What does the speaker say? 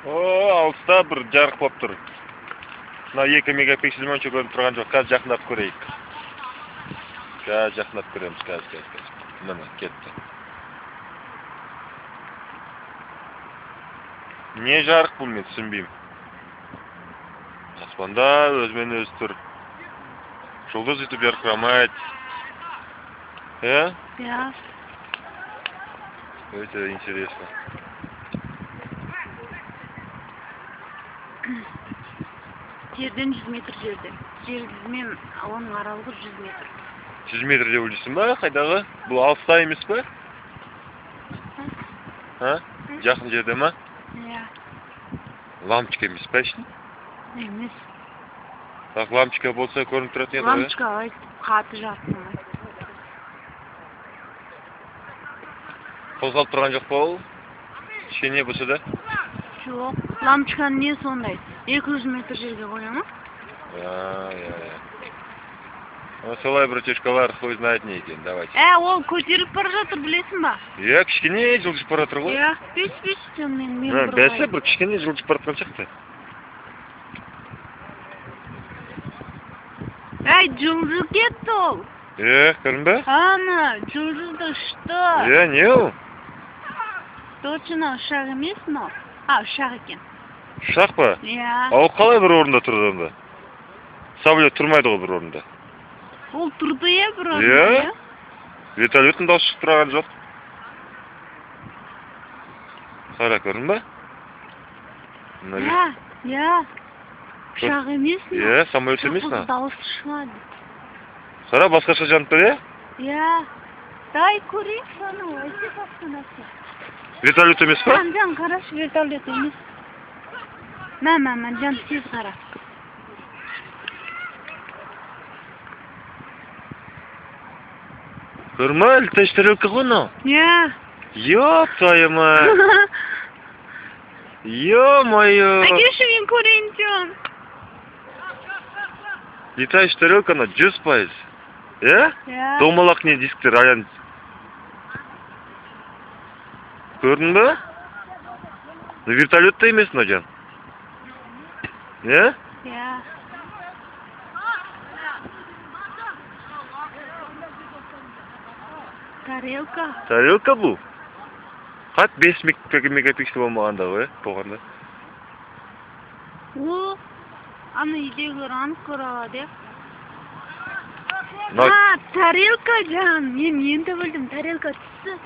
Алыста бір жарық болып тұр. Мына 2 мегапиксель мөнші көрініп тұрған жоқ. Қазір жақындап көрейік. Қазір жақындап көреміз. Қазір. Міне, кетті. Не жарық бұл, мен түсінбеймін. Аспанда өзімен өзі тұр. Жұлдыз етіп жарқырамайды. Ja. Это интересно. Жерден 100 метр жерде. Жермен оның аралығы 100 метр. 100 метр деп ойлайсың ба? Қайдағы? Бұл алыста емес пе? Жақын жерде ма? Ja. Лампочка емес пе ішін? Емес. Так, лампочка болса көрініп тұратын еді ғой. Лампочка қаты жарқын. Қозғалып тұрған жоқ па ол? Кішкене болса да? Жоқ. Лампочканың не сондай? 200 метр жерге қоя ма? Солай братишкалар хуй знает не екен, давайте. Ол көтеріліп бара жатыр, білесің ба? Кішкене жылжып бара жатыр ғой. Бес мен бір бәсі бір кішкене жылжып бара жатқан сияқты. Жылжып кетті ол. Көрінбе? Ана, жылжыды, что? Не ол? Точно ұшақ емес ма? Ұшақ екен. Ұшақ па? Ол қалай бір орында тұрды онда? Самолет тұрмайды ғой бір орында. Ол тұрды бір орында. Вертолеттің дауысы шығып тұрған жоқ. Қара, көрдің ба? Ұшақ емес ма? Самолет емес ма? Дауысы шығады. Қара, басқаша жанып тұр, Дай көрейік соны, өте басқанасы. Вертолет емес па? Жан, қарашы, вертолет емес. Мән, жан, тез қара. Көрма, летающая тарелка ғой мынау? Ёп твою мать! Ё-моё! Әкеші мен көрейін жан. Летающая тарелка, она 100%. Домалақ не дисктер, аян. Көрдің ба? Вертолетта емес мына жан. Тарелка. Тарелка бұл? Қат 5 мегапиксель болмағанда ғой, болғанда. Аны үйдегілер анық көре алады, тарелка жан, мен енді білдім, тарелка түсі.